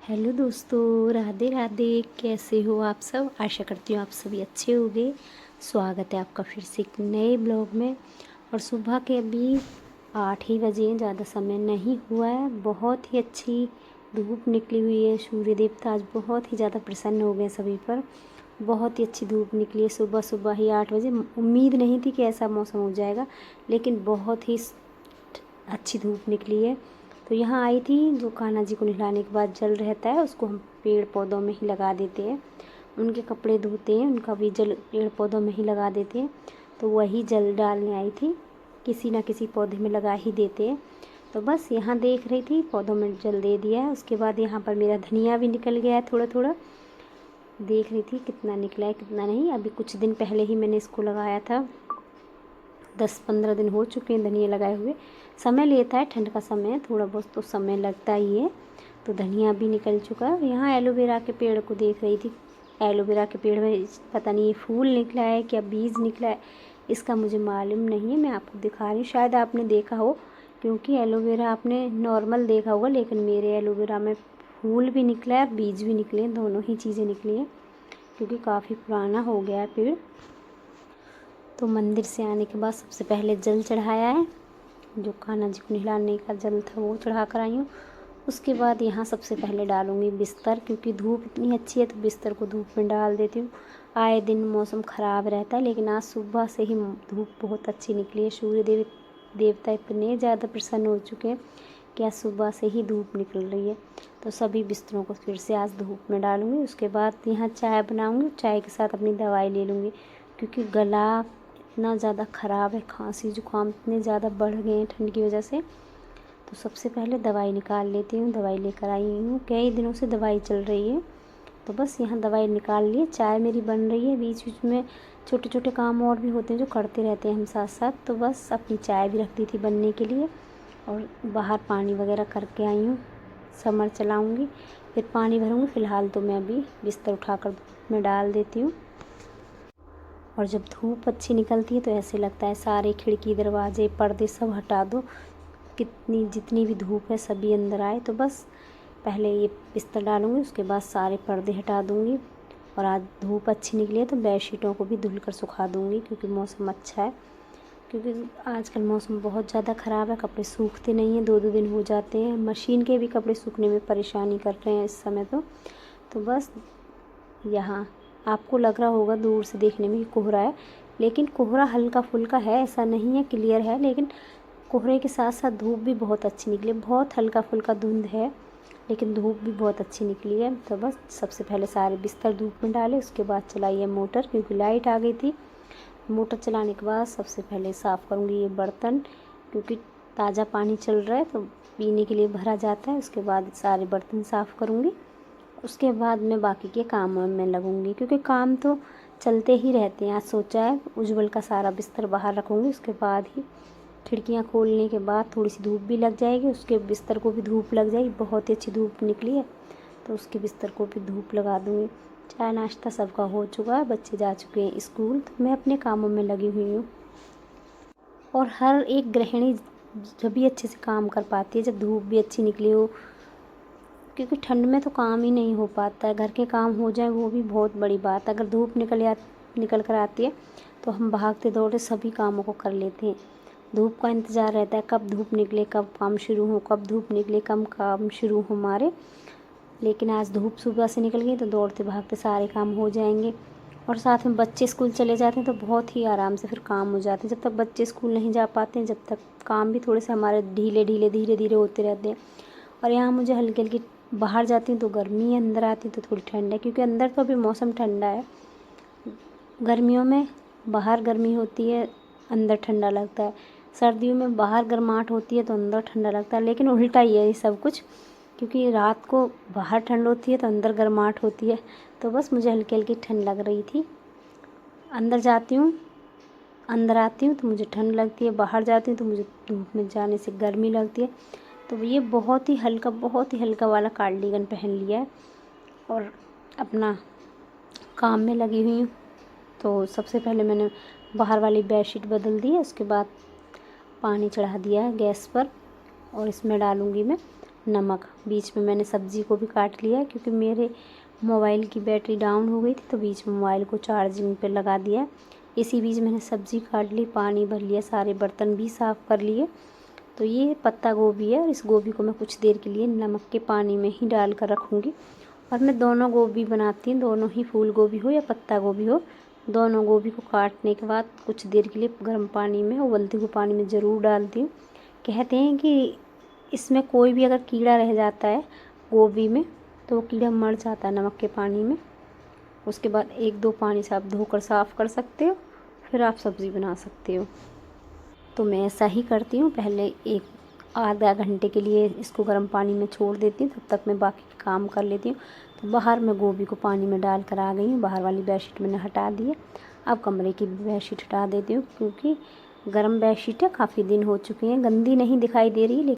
Hello दोस्तों, राधे राधे। कैसे हो आप सब? आशा करती हूँ आप सभी अच्छे होंगे। स्वागत है आपका फिर से एक नए ब्लॉग में। और सुबह के अभी 8 ही बजे हैं, ज़्यादा समय नहीं हुआ है। बहुत ही अच्छी धूप निकली हुई है। सूर्य देवता आज बहुत ही ज़्यादा प्रसन्न हो गए सभी पर। बहुत ही अच्छी धूप निकली है सुबह सुबह ही 8 बजे। उम्मीद नहीं थी कि ऐसा मौसम हो जाएगा, लेकिन बहुत ही अच्छी धूप निकली है। तो यहाँ आई थी, जो कान्हा जी को नहलाने के बाद जल रहता है उसको हम पेड़ पौधों में ही लगा देते हैं। उनके कपड़े धोते हैं, उनका भी जल पेड़ पौधों में ही लगा देते हैं। तो वही जल डालने आई थी, किसी ना किसी पौधे में लगा ही देते हैं। तो बस यहाँ देख रही थी, पौधों में जल दे दिया है। उसके बाद यहाँ पर मेरा धनिया भी निकल गया है थोड़ा थोड़ा। देख रही थी कितना निकला है कितना नहीं। अभी कुछ दिन पहले ही मैंने इसको लगाया था, 10-15 दिन हो चुके हैं धनिया लगाए हुए। समय लेता है, ठंड का समय थोड़ा बहुत तो समय लगता ही है। तो धनिया भी निकल चुका है। यहाँ एलोवेरा के पेड़ को देख रही थी। एलोवेरा के पेड़ में पता नहीं ये फूल निकला है क्या बीज निकला है, इसका मुझे मालूम नहीं है। मैं आपको दिखा रही हूँ, शायद आपने देखा हो, क्योंकि एलोवेरा आपने नॉर्मल देखा होगा, लेकिन मेरे एलोवेरा में फूल भी निकला है, बीज भी निकले हैं, दोनों ही चीज़ें निकली हैं, क्योंकि काफ़ी पुराना हो गया है पेड़। तो मंदिर से आने के बाद सबसे पहले जल चढ़ाया है, जो कान्हा जी को नहलाने का जल था वो चढ़ा कर आई हूँ। उसके बाद यहाँ सबसे पहले डालूँगी बिस्तर, क्योंकि धूप इतनी अच्छी है तो बिस्तर को धूप में डाल देती हूँ। आए दिन मौसम ख़राब रहता है, लेकिन आज सुबह से ही धूप बहुत अच्छी निकली है। सूर्य देवता इतने ज़्यादा प्रसन्न हो चुके हैं कि आज सुबह से ही धूप निकल रही है। तो सभी बिस्तरों को फिर से आज धूप में डालूँगी। उसके बाद यहाँ चाय बनाऊँगी, चाय के साथ अपनी दवाई ले लूँगी, क्योंकि गला इतना ज़्यादा ख़राब है, खांसी जुकाम इतने ज़्यादा बढ़ गए हैं ठंड की वजह से। तो सबसे पहले दवाई निकाल लेती हूँ। दवाई लेकर आई हूँ, कई दिनों से दवाई चल रही है, तो बस यहाँ दवाई निकाल लिए। चाय मेरी बन रही है, बीच बीच में छोटे छोटे काम और भी होते हैं जो करते रहते हैं हम साथ साथ। तो बस अपनी चाय भी रख दी थी बनने के लिए, और बाहर पानी वगैरह करके आई हूँ। समर चलाऊँगी, फिर पानी भरूँगी। फ़िलहाल तो मैं अभी बिस्तर उठाकर धूप में डाल देती हूँ। और जब धूप अच्छी निकलती है तो ऐसे लगता है सारे खिड़की दरवाजे पर्दे सब हटा दो, कितनी जितनी भी धूप है सभी अंदर आए। तो बस पहले ये बिस्तर डालूँगी, उसके बाद सारे पर्दे हटा दूँगी। और आज धूप अच्छी निकली है तो बेडशीटों को भी धुल कर सुखा दूँगी, क्योंकि मौसम अच्छा है। क्योंकि आजकल मौसम बहुत ज़्यादा ख़राब है, कपड़े सूखते नहीं हैं, 2-2 दिन हो जाते हैं। मशीन के भी कपड़े सूखने में परेशानी कर रहे हैं इस समय। तो बस यहाँ आपको लग रहा होगा दूर से देखने में कि कोहरा है, लेकिन कोहरा हल्का फुल्का है, ऐसा नहीं है क्लियर है। लेकिन कोहरे के साथ साथ धूप भी बहुत अच्छी निकली, बहुत हल्का फुल्का धुंध है, लेकिन धूप भी बहुत अच्छी निकली है। तो बस सबसे पहले सारे बिस्तर धूप में डाले, उसके बाद चलाई है मोटर, क्योंकि लाइट आ गई थी। मोटर चलाने के बाद सबसे पहले साफ़ करूँगी ये बर्तन, क्योंकि ताज़ा पानी चल रहा है तो पीने के लिए भरा जाता है। उसके बाद सारे बर्तन साफ़ करूँगी। उसके बाद मैं बाकी के कामों में लगूंगी, क्योंकि काम तो चलते ही रहते हैं। आज सोचा है उज्जवल का सारा बिस्तर बाहर रखूँगी, उसके बाद ही खिड़कियाँ खोलने के बाद थोड़ी सी धूप भी लग जाएगी, उसके बिस्तर को भी धूप लग जाएगी। बहुत ही अच्छी धूप निकली है तो उसके बिस्तर को भी धूप लगा दूँगी। चाय नाश्ता सबका हो चुका है, बच्चे जा चुके हैं स्कूल, तो मैं अपने कामों में लगी हुई हूँ। और हर एक गृहिणी जब भी अच्छे से काम कर पाती है जब धूप भी अच्छी निकली हो, क्योंकि ठंड में तो काम ही नहीं हो पाता है। घर के काम हो जाए वो भी बहुत बड़ी बात है। अगर धूप निकल कर आती है तो हम भागते दौड़ते सभी कामों को कर लेते हैं। धूप का इंतज़ार रहता है, कब धूप निकले कब काम शुरू हो, कब धूप निकले कब काम शुरू हो हमारे। लेकिन आज धूप सुबह से निकल गई तो दौड़ते भागते सारे काम हो जाएंगे। और साथ में बच्चे स्कूल चले जाते हैं तो बहुत ही आराम से फिर काम हो जाते हैं। जब तक बच्चे स्कूल नहीं जा पाते हैं, जब तक काम भी थोड़े से हमारे ढीले ढीले धीरे धीरे होते रहते हैं। और यहाँ मुझे हल्की हल्की, बाहर जाती हूँ तो गर्मी है, अंदर आती हूँ तो थोड़ी ठंड है, क्योंकि अंदर तो अभी मौसम ठंडा है। गर्मियों में बाहर गर्मी होती है, अंदर ठंडा लगता है। सर्दियों में बाहर गर्माहट होती है तो अंदर ठंडा लगता है। लेकिन उल्टा ही है ये सब कुछ, क्योंकि रात को बाहर ठंड होती है तो अंदर गर्माहट होती है। तो बस मुझे हल्की हल्की ठंड लग रही थी। अंदर जाती हूँ, अंदर आती हूँ तो मुझे ठंड लगती है, बाहर जाती हूँ तो मुझे धूप में जाने से गर्मी लगती है। तो ये बहुत ही हल्का वाला कार्डिगन पहन लिया है और अपना काम में लगी हुई हूँ। तो सबसे पहले मैंने बाहर वाली बेडशीट बदल दी है, उसके बाद पानी चढ़ा दिया है गैस पर और इसमें डालूँगी मैं नमक। बीच में मैंने सब्ज़ी को भी काट लिया क्योंकि मेरे मोबाइल की बैटरी डाउन हो गई थी, तो बीच में मोबाइल को चार्जिंग पे लगा दिया। इसी बीच मैंने सब्ज़ी काट ली, पानी भर लिया, सारे बर्तन भी साफ़ कर लिए। तो ये पत्ता गोभी है और इस गोभी को मैं कुछ देर के लिए नमक के पानी में ही डाल कर रखूँगी। और मैं दोनों गोभी बनाती हूँ, दोनों ही फूल गोभी हो या पत्ता गोभी हो, दोनों गोभी को काटने के बाद कुछ देर के लिए गर्म पानी में, उबलते हुए पानी में ज़रूर डालती हूँ। कहते हैं कि इसमें कोई भी अगर कीड़ा रह जाता है गोभी में तो वो कीड़ा मर जाता है नमक के पानी में। उसके बाद 1-2 पानी से आप धोकर साफ़ कर सकते हो, फिर आप सब्ज़ी बना सकते हो। तो मैं ऐसा ही करती हूँ, पहले एक आधा घंटे के लिए इसको गर्म पानी में छोड़ देती हूँ, तब तक मैं बाकी काम कर लेती हूँ। तो बाहर मैं गोभी को पानी में डाल कर आ गई हूँ, बाहर वाली बेडशीट मैंने हटा दी है। अब कमरे की बेडशीट हटा देती हूँ क्योंकि गर्म बेडशीट है, काफ़ी दिन हो चुके हैं, गंदी नहीं दिखाई दे रही,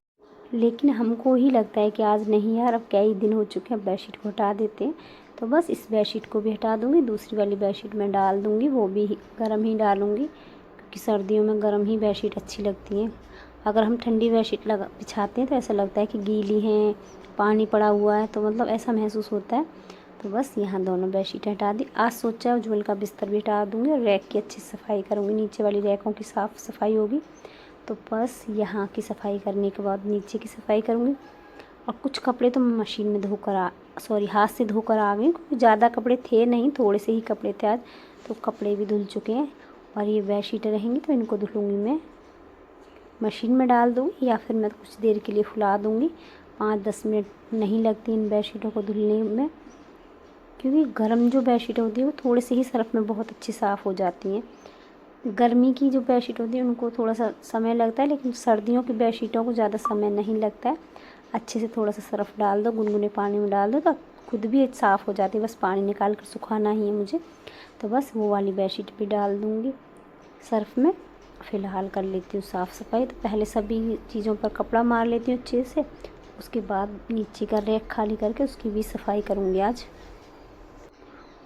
लेकिन हमको ही लगता है कि आज नहीं यार, अब कई दिन हो चुके हैं, अब बेडशीट को हटा देते हैं। तो बस इस बेडशीट को भी हटा दूँगी, दूसरी वाली बेडशीट में डाल दूँगी, वो भी गर्म ही डालूँगी क्योंकि सर्दियों में गर्म ही बेडशीट अच्छी लगती हैं। अगर हम ठंडी बेडशीट बिछाते हैं तो ऐसा लगता है कि गीली हैं, पानी पड़ा हुआ है, तो मतलब ऐसा महसूस होता है। तो बस यहाँ दोनों बेडशीट हटा दी। आज सोचा है उज्ज्वल का बिस्तर भी हटा दूँगी और रैक की अच्छी सफाई करूँगी, नीचे वाली रैकों की साफ़ सफाई होगी। तो बस यहाँ की सफाई करने के बाद नीचे की सफाई करूँगी। और कुछ कपड़े तो मैं मशीन में हाथ से धोकर आ गई क्योंकि ज़्यादा कपड़े थे नहीं, थोड़े से ही कपड़े थे आज, तो कपड़े भी धुल चुके हैं। और ये बेडशीटें रहेंगी तो इनको धुलूँगी मैं, मशीन में डाल दूँगी या फिर मैं कुछ देर के लिए फुला दूँगी। 5-10 मिनट नहीं लगती इन बेडशीटों को धुलने में, क्योंकि गर्म जो बेडशीटें होती हैं वो थोड़े से ही सर्फ़ में बहुत अच्छी साफ़ हो जाती हैं। गर्मी की जो बेडशीट होती है उनको थोड़ा सा समय लगता है, लेकिन सर्दियों की बेडशीटों को ज़्यादा समय नहीं लगता है। अच्छे से थोड़ा सा सर्फ़ डाल दो, गुनगुने पानी में डाल दो तो खुद भी साफ़ हो जाती है, बस पानी निकाल कर सुखाना ही है मुझे। तो बस वो वाली बेडशीट भी डाल दूँगी सर्फ़ में। फ़िलहाल कर लेती हूँ साफ़ सफाई। तो पहले सभी चीज़ों पर कपड़ा मार लेती हूँ अच्छे से, उसके बाद नीचे का रैक खाली करके उसकी भी सफाई करूँगी आज।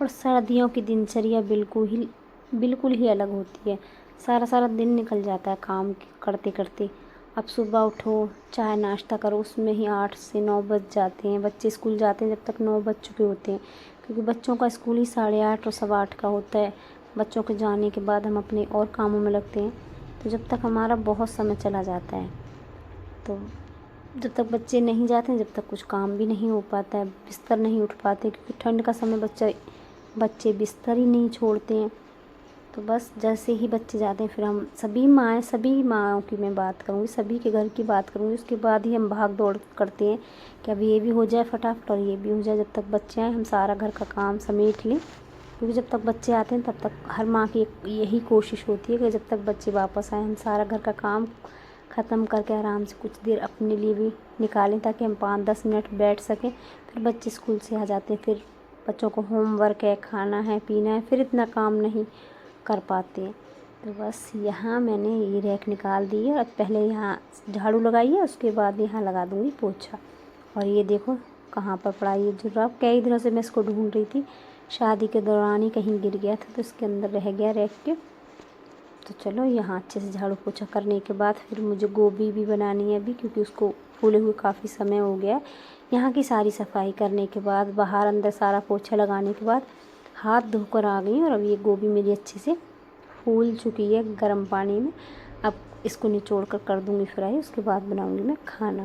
और सर्दियों की दिनचर्या बिल्कुल ही अलग होती है। सारा दिन निकल जाता है काम करते करते। अब सुबह उठो, चाय नाश्ता करो, उसमें ही 8 से 9 बज जाते हैं। बच्चे स्कूल जाते हैं जब तक 9 बज चुके होते हैं, क्योंकि बच्चों का स्कूल ही 8:30 और 8:15 का होता है। बच्चों के जाने के बाद हम अपने और कामों में लगते हैं, तो जब तक हमारा बहुत समय चला जाता है। तो जब तक बच्चे नहीं जाते हैं, जब तक कुछ काम भी नहीं हो पाता है, बिस्तर नहीं उठ पाते, क्योंकि ठंड का समय बच्चे बिस्तर ही नहीं छोड़ते हैं। तो बस जैसे ही बच्चे जाते हैं फिर हम सभी माँओं की मैं बात करूँगी, सभी के घर की बात करूँगी, उसके बाद ही हम भाग दौड़ करते हैं कि अब ये भी हो जाए फटाफट और ये भी हो जाए। जब तक बच्चे आएँ हम सारा घर का काम समेट लें, क्योंकि जब तक बच्चे आते हैं तब तक हर माँ की यही कोशिश होती है कि जब तक बच्चे वापस आएँ हम सारा घर का काम ख़त्म करके आराम से कुछ देर अपने लिए भी निकालें, ताकि हम 5-10 मिनट बैठ सकें। फिर बच्चे स्कूल से आ जाते हैं, फिर बच्चों को होमवर्क है, खाना है, पीना है, फिर इतना काम नहीं कर पाते। तो बस यहाँ मैंने ये रैक निकाल दी है और पहले यहाँ झाड़ू लगाई है, उसके बाद यहाँ लगा दूँगी पोछा। और ये देखो कहाँ पर पड़ा ये जुराब, कई दिनों से मैं इसको ढूंढ रही थी, शादी के दौरान ही कहीं गिर गया था तो इसके अंदर रह गया रैक के। तो चलो यहाँ अच्छे से झाड़ू पोछा करने के बाद फिर मुझे गोभी भी बनानी है अभी, क्योंकि उसको फूले हुए काफ़ी समय हो गया। यहाँ की सारी सफाई करने के बाद, बाहर अंदर सारा पोछा लगाने के बाद हाथ धोकर आ गई और अब ये गोभी मेरी अच्छे से फूल चुकी है गर्म पानी में। अब इसको निचोड़ कर दूँगी फ्राई, उसके बाद बनाऊँगी मैं खाना।